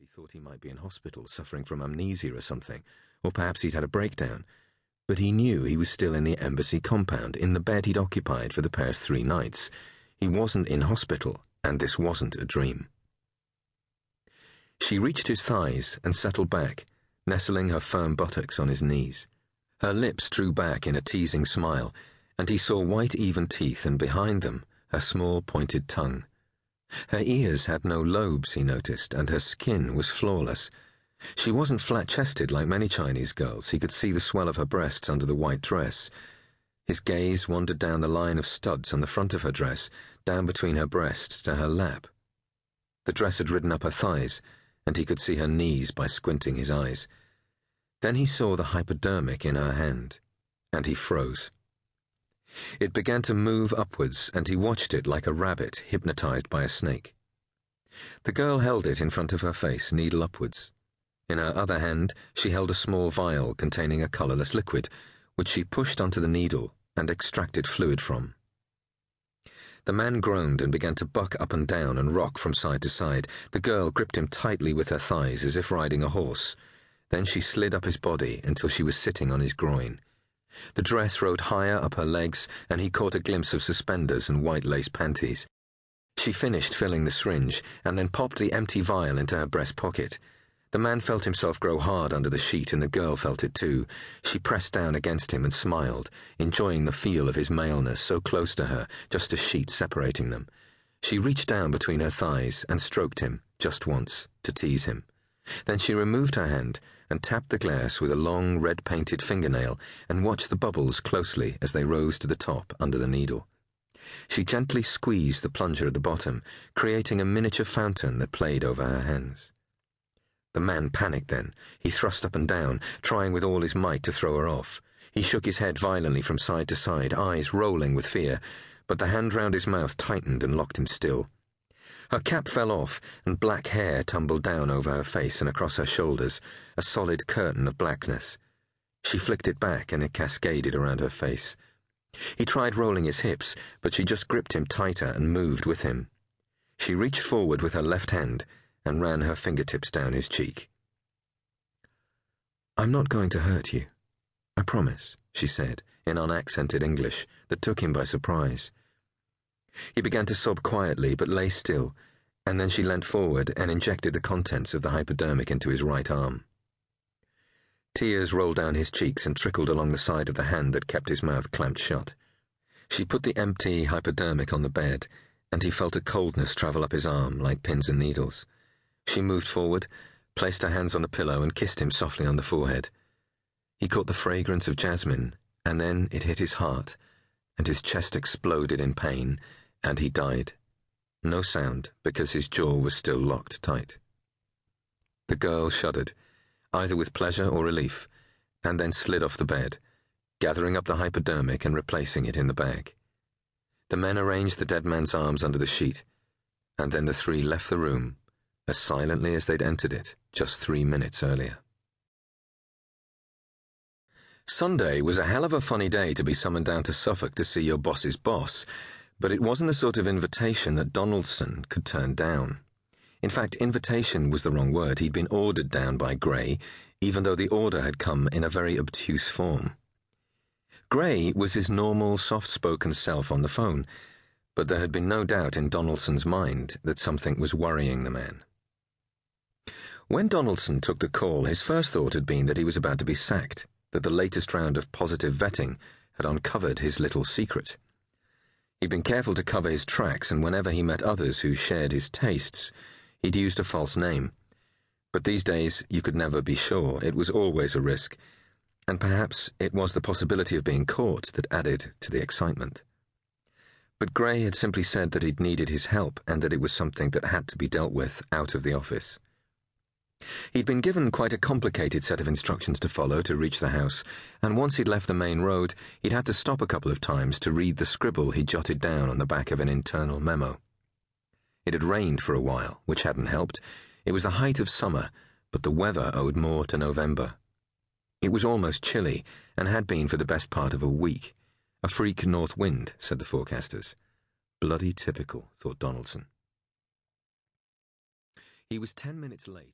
He thought he might be in hospital, suffering from amnesia or something, or perhaps he'd had a breakdown. But he knew he was still in the embassy compound, in the bed he'd occupied for the past 3 nights. He wasn't in hospital, and this wasn't a dream. She reached his thighs and settled back, nestling her firm buttocks on his knees. Her lips drew back in a teasing smile, and he saw white even teeth, and behind them, her small pointed tongue. Her ears had no lobes, he noticed, and her skin was flawless. She wasn't flat-chested like many Chinese girls. He could see the swell of her breasts under the white dress. His gaze wandered down the line of studs on the front of her dress, down between her breasts to her lap. The dress had ridden up her thighs, and he could see her knees by squinting his eyes. Then he saw the hypodermic in her hand, and he froze. It began to move upwards, and he watched it like a rabbit hypnotized by a snake. The girl held it in front of her face, needle upwards. In her other hand, she held a small vial containing a colourless liquid, which she pushed onto the needle and extracted fluid from. The man groaned and began to buck up and down and rock from side to side. The girl gripped him tightly with her thighs as if riding a horse. Then she slid up his body until she was sitting on his groin. The dress rode higher up her legs, and he caught a glimpse of suspenders and white lace panties. She finished filling the syringe, and then popped the empty vial into her breast pocket. The man felt himself grow hard under the sheet, and the girl felt it too. She pressed down against him and smiled, enjoying the feel of his maleness so close to her, just a sheet separating them. She reached down between her thighs and stroked him, just once, to tease him. Then she removed her hand and tapped the glass with a long, red-painted fingernail and watched the bubbles closely as they rose to the top under the needle. She gently squeezed the plunger at the bottom, creating a miniature fountain that played over her hands. The man panicked then. He thrust up and down, trying with all his might to throw her off. He shook his head violently from side to side, eyes rolling with fear, but the hand round his mouth tightened and locked him still. Her cap fell off, and black hair tumbled down over her face and across her shoulders, a solid curtain of blackness. She flicked it back, and it cascaded around her face. He tried rolling his hips, but she just gripped him tighter and moved with him. She reached forward with her left hand and ran her fingertips down his cheek. "I'm not going to hurt you, I promise," she said, in unaccented English that took him by surprise. He began to sob quietly, but lay still, and then she leant forward and injected the contents of the hypodermic into his right arm. Tears rolled down his cheeks and trickled along the side of the hand that kept his mouth clamped shut. She put the empty hypodermic on the bed, and he felt a coldness travel up his arm like pins and needles. She moved forward, placed her hands on the pillow and kissed him softly on the forehead. He caught the fragrance of jasmine, and then it hit his heart, and his chest exploded in pain, and he died. No sound, because his jaw was still locked tight. The girl shuddered, either with pleasure or relief, and then slid off the bed, gathering up the hypodermic and replacing it in the bag. The men arranged the dead man's arms under the sheet, and then the 3 left the room, as silently as they'd entered it just 3 minutes earlier. Sunday was a hell of a funny day to be summoned down to Suffolk to see your boss's boss, but it wasn't the sort of invitation that Donaldson could turn down. In fact, invitation was the wrong word. He'd been ordered down by Gray, even though the order had come in a very obtuse form. Gray was his normal, soft-spoken self on the phone, but there had been no doubt in Donaldson's mind that something was worrying the man. When Donaldson took the call, his first thought had been that he was about to be sacked, that the latest round of positive vetting had uncovered his little secret. He'd been careful to cover his tracks, and whenever he met others who shared his tastes, he'd used a false name. But these days, you could never be sure. It was always a risk, and perhaps it was the possibility of being caught that added to the excitement. But Gray had simply said that he'd needed his help and that it was something that had to be dealt with out of the office. He'd been given quite a complicated set of instructions to follow to reach the house, and once he'd left the main road, he'd had to stop a couple of times to read the scribble he'd jotted down on the back of an internal memo. It had rained for a while, which hadn't helped. It was the height of summer, but the weather owed more to November. It was almost chilly, and had been for the best part of a week. A freak north wind, said the forecasters. Bloody typical, thought Donaldson. He was 10 minutes late.